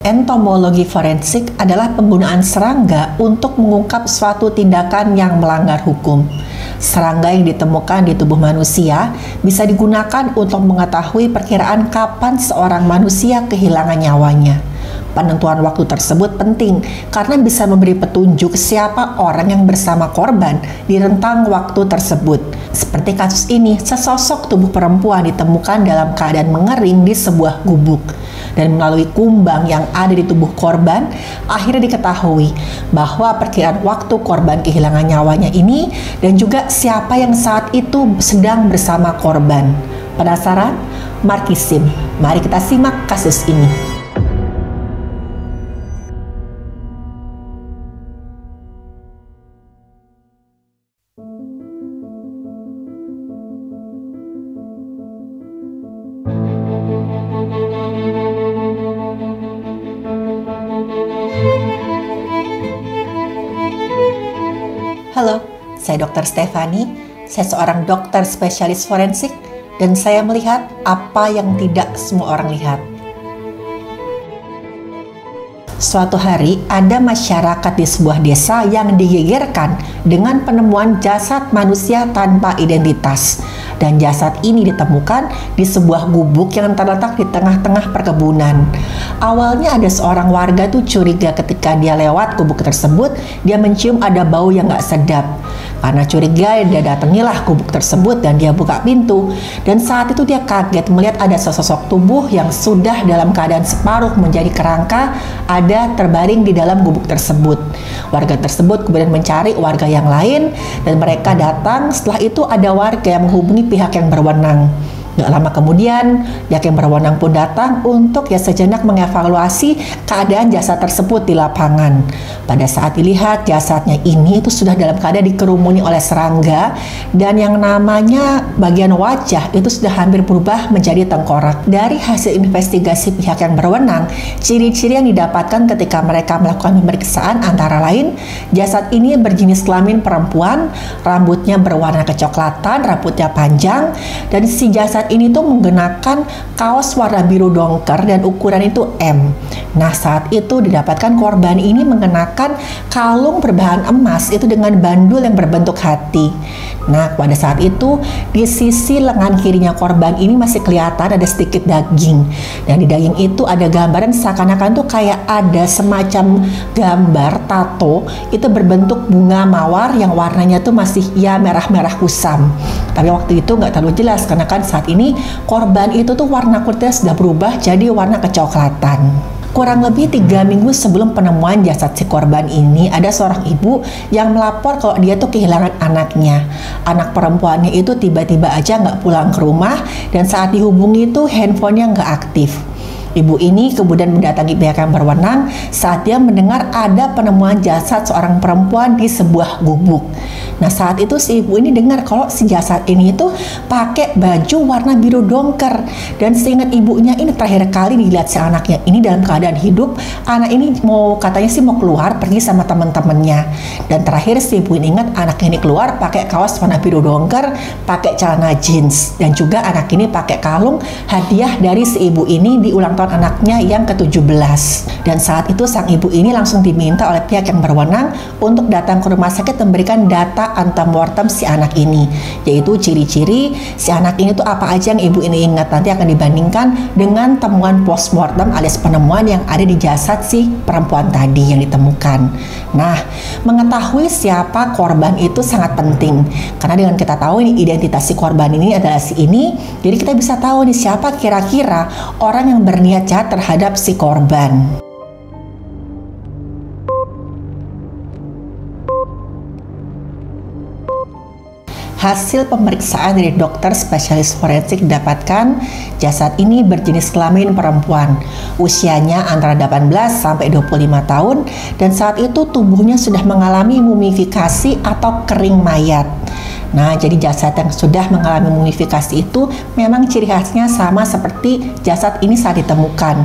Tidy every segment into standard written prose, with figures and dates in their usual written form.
Entomologi forensik adalah penggunaan serangga untuk mengungkap suatu tindakan yang melanggar hukum. Serangga yang ditemukan di tubuh manusia bisa digunakan untuk mengetahui perkiraan kapan seorang manusia kehilangan nyawanya. Penentuan waktu tersebut penting karena bisa memberi petunjuk siapa orang yang bersama korban di rentang waktu tersebut. Seperti kasus ini, sesosok tubuh perempuan ditemukan dalam keadaan mengering di sebuah gubuk. Dan melalui kumbang yang ada di tubuh korban, akhirnya diketahui bahwa perkiraan waktu korban kehilangan nyawanya ini dan juga siapa yang saat itu sedang bersama korban. Penasaran? Markisim, mari kita simak kasus ini. Halo, saya Dr. Stefani. Saya seorang dokter spesialis forensik dan saya melihat apa yang tidak semua orang lihat. Suatu hari ada masyarakat di sebuah desa yang digegerkan dengan penemuan jasad manusia tanpa identitas. Dan jasad ini ditemukan di sebuah gubuk yang terletak di tengah-tengah perkebunan. Awalnya ada seorang warga tuh curiga ketika dia lewat gubuk tersebut, dia mencium ada bau yang gak sedap. Karena curiga, dia datangilah gubuk tersebut dan dia buka pintu. Dan saat itu dia kaget melihat ada sesosok tubuh yang sudah dalam keadaan separuh menjadi kerangka ada terbaring di dalam gubuk tersebut. Warga tersebut kemudian mencari warga yang lain dan mereka datang. Setelah itu ada warga yang menghubungi pihak yang berwenang. Gak lama kemudian, pihak yang berwenang pun datang untuk sejenak mengevaluasi keadaan jasad tersebut di lapangan. Pada saat dilihat, jasadnya ini itu sudah dalam keadaan dikerumuni oleh serangga dan yang namanya bagian wajah itu sudah hampir berubah menjadi tengkorak. Dari hasil investigasi pihak yang berwenang, ciri-ciri yang didapatkan ketika mereka melakukan pemeriksaan antara lain, jasad ini berjenis kelamin perempuan, rambutnya berwarna kecoklatan, rambutnya panjang, dan si jasad ini tuh menggunakan kaos warna biru dongker dan ukuran itu M. Nah, saat itu didapatkan korban ini mengenakan kalung berbahan emas itu dengan bandul yang berbentuk hati. Nah, pada saat itu di sisi lengan kirinya korban ini masih kelihatan ada sedikit daging. Dan di daging itu ada gambaran seakan-akan tuh kayak ada semacam gambar tato itu berbentuk bunga mawar yang warnanya tuh masih merah-merah kusam. Tapi waktu itu nggak terlalu jelas karena kan saat ini korban itu tuh warna kulitnya sudah berubah jadi warna kecoklatan. Kurang lebih 3 minggu sebelum penemuan jasad si korban ini, ada seorang ibu yang melapor kalau dia tuh kehilangan anaknya. Anak perempuannya itu tiba-tiba aja nggak pulang ke rumah dan saat dihubungi itu handphonenya nggak aktif. Ibu ini kemudian mendatangi pihak yang berwenang saat dia mendengar ada penemuan jasad seorang perempuan di sebuah gubuk. Nah, saat itu si ibu ini dengar kalau si jasad ini itu pakai baju warna biru dongker. Dan seingat ibunya ini terakhir kali dilihat si anaknya ini dalam keadaan hidup. Anak ini katanya sih mau keluar pergi sama teman-temannya. Dan terakhir si ibu ini ingat anaknya ini keluar pakai kaos warna biru dongker, pakai celana jeans. Dan juga anak ini pakai kalung hadiah dari si ibu ini di ulang tahun anaknya yang ke-17. Dan saat itu sang ibu ini langsung diminta oleh pihak yang berwenang untuk datang ke rumah sakit memberikan data antemortem si anak ini, yaitu ciri-ciri si anak ini tuh apa aja yang ibu ini ingat. Nanti akan dibandingkan dengan temuan postmortem alias penemuan yang ada di jasad si perempuan tadi yang ditemukan. Nah, mengetahui siapa korban itu sangat penting karena dengan kita tahu ini identitas si korban ini adalah si ini, jadi kita bisa tahu nih siapa kira-kira orang yang berniat jahat terhadap si korban. Hasil pemeriksaan dari dokter spesialis forensik didapatkan jasad ini berjenis kelamin perempuan. Usianya antara 18 sampai 25 tahun dan saat itu tubuhnya sudah mengalami mumifikasi atau kering mayat. Nah, jadi jasad yang sudah mengalami mumifikasi itu memang ciri khasnya sama seperti jasad ini saat ditemukan.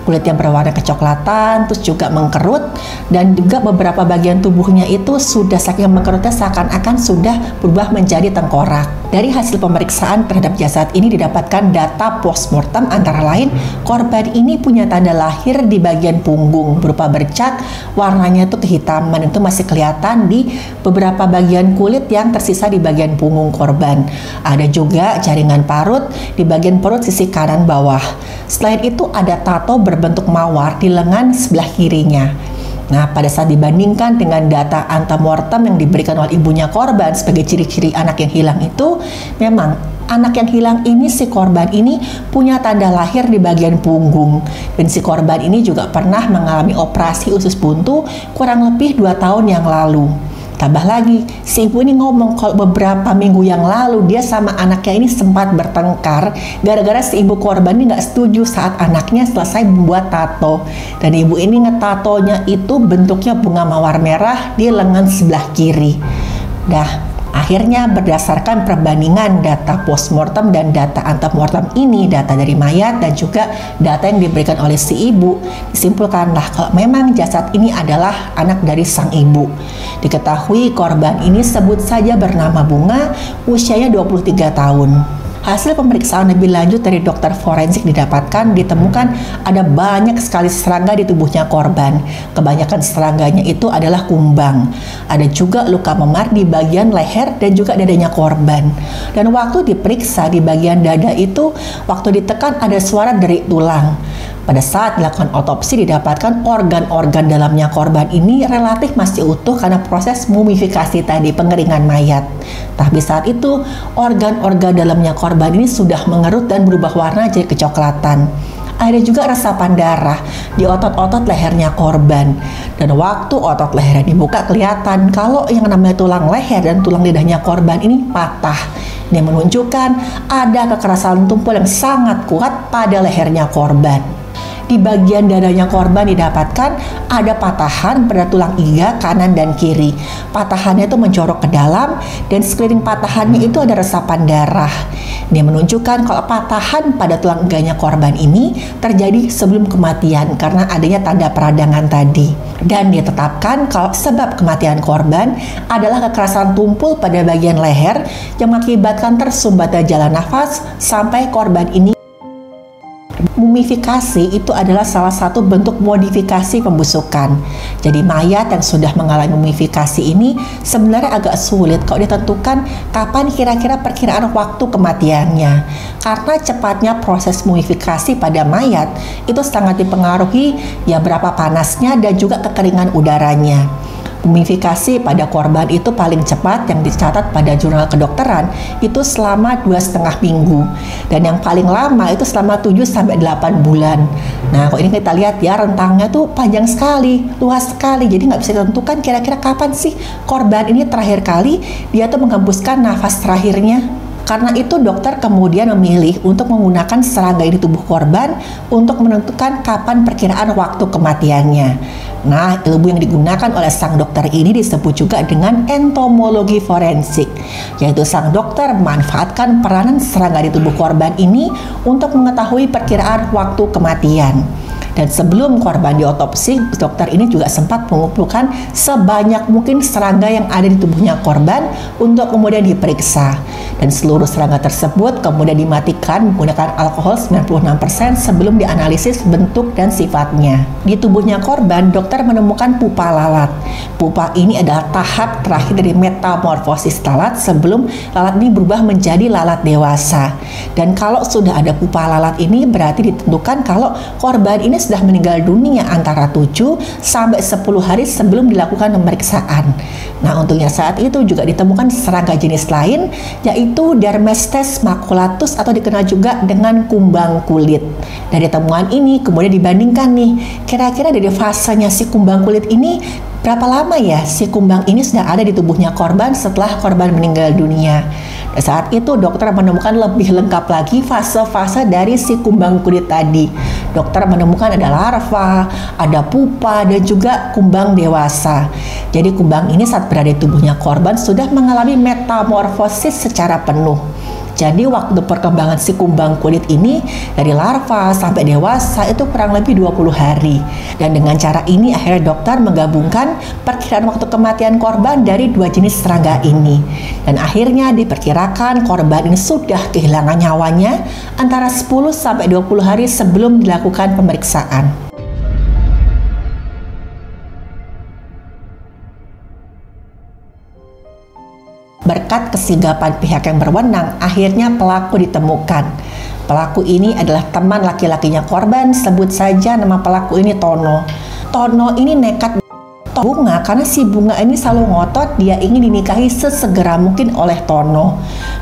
Kulitnya berwarna kecoklatan, terus juga mengkerut, dan juga beberapa bagian tubuhnya itu sudah saking mengkerutnya seakan-akan sudah berubah menjadi tengkorak. Dari hasil pemeriksaan terhadap jasad ini didapatkan data postmortem, antara lain korban ini punya tanda lahir di bagian punggung berupa bercak, warnanya itu kehitaman, itu masih kelihatan di beberapa bagian kulit yang tersisa di bagian punggung korban. Ada juga jaringan parut di bagian perut sisi kanan bawah. Selain itu ada tato berbentuk mawar di lengan sebelah kirinya. Nah, pada saat dibandingkan dengan data antemortem yang diberikan oleh ibunya korban sebagai ciri-ciri anak yang hilang itu, memang anak yang hilang ini, si korban ini punya tanda lahir di bagian punggung. Dan si korban ini juga pernah mengalami operasi usus buntu kurang lebih 2 tahun yang lalu. Tambah lagi, si ibu ini ngomong kalau beberapa minggu yang lalu dia sama anaknya ini sempat bertengkar gara-gara si ibu korban ini nggak setuju saat anaknya selesai membuat tato. Dan ibu ini ngetatonya itu bentuknya bunga mawar merah di lengan sebelah kiri. Akhirnya berdasarkan perbandingan data postmortem dan data antemortem ini, data dari mayat dan juga data yang diberikan oleh si ibu, disimpulkanlah kalau memang jasad ini adalah anak dari sang ibu. Diketahui korban ini sebut saja bernama Bunga, usianya 23 tahun. Hasil pemeriksaan lebih lanjut dari dokter forensik ditemukan ada banyak sekali serangga di tubuhnya korban. Kebanyakan serangganya itu adalah kumbang. Ada juga luka memar di bagian leher dan juga dadanya korban. Dan waktu diperiksa di bagian dada itu, waktu ditekan ada suara derik tulang. Pada saat dilakukan otopsi didapatkan organ-organ dalamnya korban ini relatif masih utuh karena proses mumifikasi tadi, pengeringan mayat. Tapi saat itu organ-organ dalamnya korban ini sudah mengerut dan berubah warna jadi kecoklatan. Ada juga resapan darah di otot-otot lehernya korban. Dan waktu otot lehernya dibuka kelihatan kalau yang namanya tulang leher dan tulang lidahnya korban ini patah. Ini menunjukkan ada kekerasan tumpul yang sangat kuat pada lehernya korban. Di bagian dadanya korban didapatkan ada patahan pada tulang iga kanan dan kiri. Patahannya itu mencorok ke dalam dan sekeliling patahannya itu ada resapan darah. Ini menunjukkan kalau patahan pada tulang iganya korban ini terjadi sebelum kematian karena adanya tanda peradangan tadi. Dan ditetapkan kalau sebab kematian korban adalah kekerasan tumpul pada bagian leher yang mengakibatkan tersumbatnya jalan nafas sampai korban ini. Mumifikasi itu adalah salah satu bentuk modifikasi pembusukan. Jadi mayat yang sudah mengalami mumifikasi ini sebenarnya agak sulit kalau ditentukan kapan kira-kira perkiraan waktu kematiannya. Karena cepatnya proses mumifikasi pada mayat itu sangat dipengaruhi ya berapa panasnya dan juga kekeringan udaranya. Mumifikasi pada korban itu paling cepat yang dicatat pada jurnal kedokteran itu selama 2,5 minggu, dan yang paling lama itu selama 7-8 bulan. Nah, kok ini kita lihat ya rentangnya tuh panjang sekali, luas sekali, jadi nggak bisa ditentukan kira-kira kapan sih korban ini terakhir kali dia tuh menghembuskan nafas terakhirnya. Karena itu dokter kemudian memilih untuk menggunakan serangga di tubuh korban untuk menentukan kapan perkiraan waktu kematiannya. Nah, ilmu yang digunakan oleh sang dokter ini disebut juga dengan entomologi forensik, yaitu sang dokter memanfaatkan peranan serangga di tubuh korban ini untuk mengetahui perkiraan waktu kematian. Dan sebelum korban diotopsi, dokter ini juga sempat mengumpulkan sebanyak mungkin serangga yang ada di tubuhnya korban untuk kemudian diperiksa. Dan seluruh serangga tersebut kemudian dimatikan menggunakan alkohol 96% sebelum dianalisis bentuk dan sifatnya. Di tubuhnya korban, dokter menemukan pupa lalat. Pupa ini adalah tahap terakhir dari metamorfosis lalat sebelum lalat ini berubah menjadi lalat dewasa. Dan kalau sudah ada pupa lalat ini berarti ditentukan kalau korban ini sudah meninggal dunia antara 7 sampai 10 hari sebelum dilakukan pemeriksaan. Nah, untungnya saat itu juga ditemukan serangga jenis lain, yaitu Dermestes maculatus atau dikenal juga dengan kumbang kulit. Dari temuan ini kemudian dibandingkan nih, kira-kira dari fasenya si kumbang kulit ini berapa lama ya si kumbang ini sudah ada di tubuhnya korban setelah korban meninggal dunia. Dan saat itu dokter menemukan lebih lengkap lagi fase-fase dari si kumbang kulit tadi. Dokter menemukan ada larva, ada pupa, dan juga kumbang dewasa. Jadi kumbang ini saat berada di tubuhnya korban sudah mengalami metamorfosis secara penuh. Jadi waktu perkembangan si kumbang kulit ini dari larva sampai dewasa itu kurang lebih 20 hari. Dan dengan cara ini akhirnya dokter menggabungkan perkiraan waktu kematian korban dari dua jenis serangga ini. Dan akhirnya diperkirakan korban ini sudah kehilangan nyawanya antara 10 sampai 20 hari sebelum dilakukan pemeriksaan. Berkat kesigapan pihak yang berwenang, akhirnya pelaku ditemukan. Pelaku ini adalah teman laki-lakinya korban, sebut saja nama pelaku ini Tono. Tono ini nekat Bunga karena si Bunga ini selalu ngotot dia ingin dinikahi sesegera mungkin oleh Tono.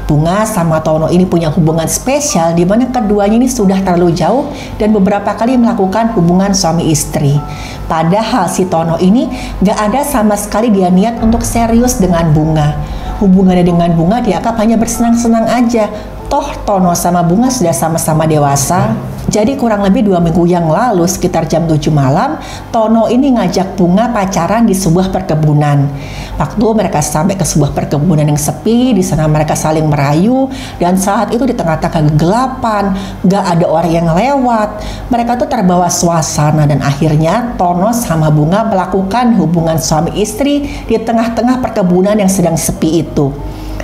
Bunga sama Tono ini punya hubungan spesial di mana keduanya ini sudah terlalu jauh dan beberapa kali melakukan hubungan suami istri. Padahal si Tono ini gak ada sama sekali dia niat untuk serius dengan Bunga. Hubungannya dengan Bunga dianggap hanya bersenang-senang aja. Toh Tono sama Bunga sudah sama-sama dewasa. Jadi kurang lebih 2 minggu yang lalu sekitar jam 7 malam, Tono ini ngajak Bunga pacaran di sebuah perkebunan. Waktu mereka sampai ke sebuah perkebunan yang sepi, di sana mereka saling merayu, dan saat itu di tengah-tengah kegelapan, gak ada orang yang lewat. Mereka tuh terbawa suasana dan akhirnya Tono sama Bunga melakukan hubungan suami istri di tengah-tengah perkebunan yang sedang sepi itu.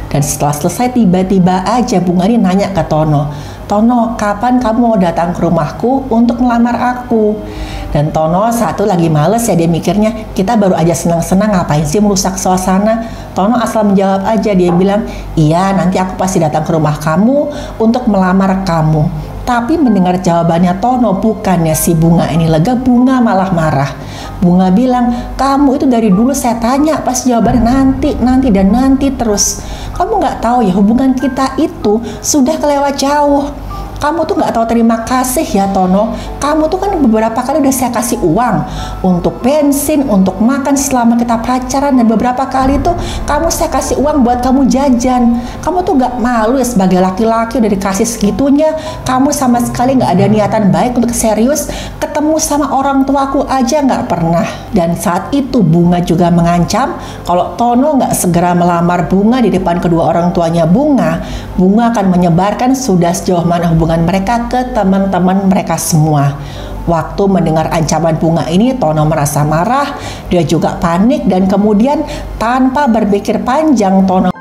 Dan setelah selesai tiba-tiba aja Bunga ini nanya ke Tono, "Tono, kapan kamu mau datang ke rumahku untuk melamar aku?" Dan Tono saat itu lagi males ya, dia mikirnya kita baru aja senang-senang ngapain sih merusak suasana. Tono asal menjawab aja, dia bilang, "Iya, nanti aku pasti datang ke rumah kamu untuk melamar kamu." Tapi mendengar jawabannya Tono, bukannya si Bunga ini lega, Bunga malah marah. Bunga bilang, "Kamu itu dari dulu saya tanya, pas jawabannya nanti dan nanti terus. Kamu nggak tahu ya hubungan kita itu sudah kelewat jauh. Kamu tuh nggak tahu terima kasih ya Tono. Kamu tuh kan beberapa kali udah saya kasih uang untuk bensin, untuk makan selama kita pacaran, dan beberapa kali tuh kamu saya kasih uang buat kamu jajan. Kamu tuh nggak malu ya sebagai laki-laki udah dikasih segitunya. Kamu sama sekali nggak ada niatan baik untuk serius. Ketemu sama orang tuaku aja nggak pernah." Dan saat itu Bunga juga mengancam kalau Tono nggak segera melamar Bunga di depan kedua orang tuanya Bunga, Bunga akan menyebarkan sudah sejauh mana hubungan mereka ke teman-teman mereka semua. Waktu mendengar ancaman Bunga ini, Tono merasa marah, dia juga panik, dan kemudian tanpa berpikir panjang Tono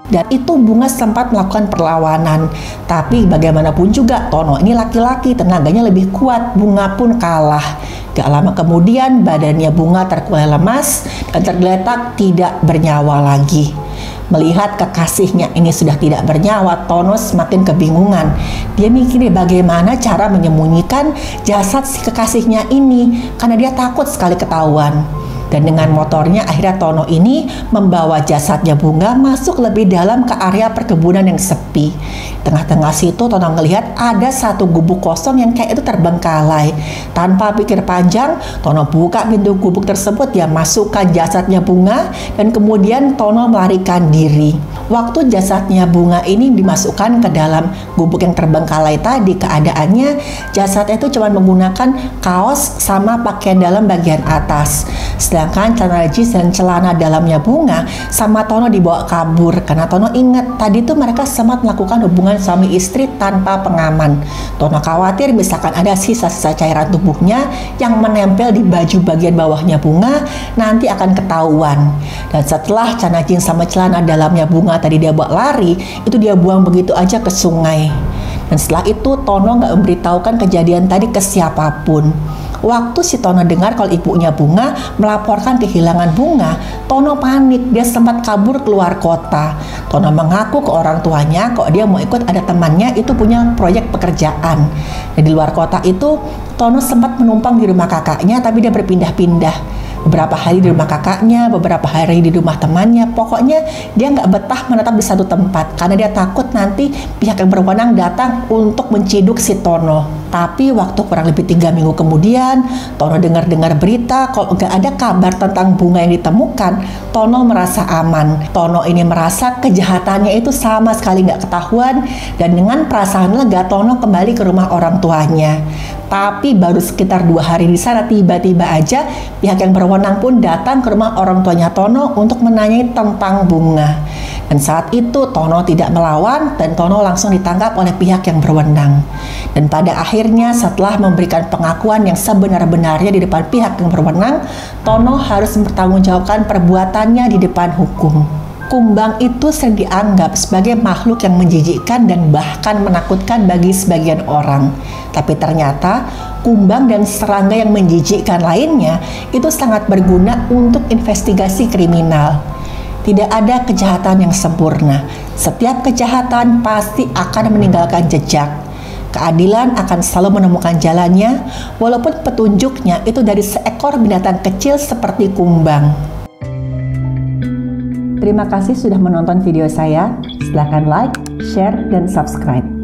dan itu Bunga sempat melakukan perlawanan. Tapi bagaimanapun juga Tono ini laki-laki, tenaganya lebih kuat, Bunga pun kalah. Gak lama kemudian badannya Bunga terkulai lemas dan tergeletak tidak bernyawa lagi. Melihat kekasihnya ini sudah tidak bernyawa, Tono semakin kebingungan. Dia mikirin bagaimana cara menyembunyikan jasad si kekasihnya ini karena dia takut sekali ketahuan. Dan dengan motornya akhirnya Tono ini membawa jasadnya Bunga masuk lebih dalam ke area perkebunan yang sepi. Tengah-tengah situ Tono ngelihat ada satu gubuk kosong yang kayak itu terbengkalai. Tanpa pikir panjang, Tono buka pintu gubuk tersebut, dia masukkan jasadnya Bunga, dan kemudian Tono melarikan diri. Waktu jasadnya Bunga ini dimasukkan ke dalam gubuk yang terbengkalai tadi, keadaannya jasadnya itu cuma menggunakan kaos sama pakaian dalam bagian atas. Sedangkan celana jeans dan celana dalamnya Bunga sama Tono dibawa kabur karena Tono ingat tadi tuh mereka sempat melakukan hubungan suami istri tanpa pengaman. Tono khawatir misalkan ada sisa-sisa cairan tubuhnya yang menempel di baju bagian bawahnya Bunga nanti akan ketahuan. Dan setelah celana jeans sama celana dalamnya Bunga tadi dia bawa lari, itu dia buang begitu aja ke sungai. Dan setelah itu Tono nggak memberitahukan kejadian tadi ke siapapun. Waktu si Tono dengar kalau ibunya Bunga melaporkan kehilangan Bunga, Tono panik, dia sempat kabur keluar kota. Tono mengaku ke orang tuanya kalau dia mau ikut, ada temannya itu punya proyek pekerjaan. Dan di luar kota itu Tono sempat menumpang di rumah kakaknya, tapi dia berpindah-pindah. Beberapa hari di rumah kakaknya, beberapa hari di rumah temannya. Pokoknya dia nggak betah menetap di satu tempat karena dia takut nanti pihak yang berwenang datang untuk menciduk si Tono. Tapi waktu kurang lebih 3 minggu kemudian, Tono dengar-dengar berita kalau nggak ada kabar tentang bunga yang ditemukan. Tono merasa aman. Tono ini merasa kejahatannya itu sama sekali nggak ketahuan, dan dengan perasaan lega Tono kembali ke rumah orang tuanya. Tapi baru sekitar 2 hari di sana, tiba-tiba aja pihak yang berwenang pun datang ke rumah orang tuanya Tono untuk menanyai tentang bunga. Dan saat itu Tono tidak melawan dan Tono langsung ditangkap oleh pihak yang berwenang. Dan pada akhirnya setelah memberikan pengakuan yang sebenar-benarnya di depan pihak yang berwenang, Tono harus mempertanggungjawabkan perbuatannya di depan hukum. Kumbang itu sering dianggap sebagai makhluk yang menjijikkan dan bahkan menakutkan bagi sebagian orang. Tapi ternyata kumbang dan serangga yang menjijikkan lainnya itu sangat berguna untuk investigasi kriminal. Tidak ada kejahatan yang sempurna. Setiap kejahatan pasti akan meninggalkan jejak. Keadilan akan selalu menemukan jalannya, walaupun petunjuknya itu dari seekor binatang kecil seperti kumbang. Terima kasih sudah menonton video saya. Silakan like, share, dan subscribe.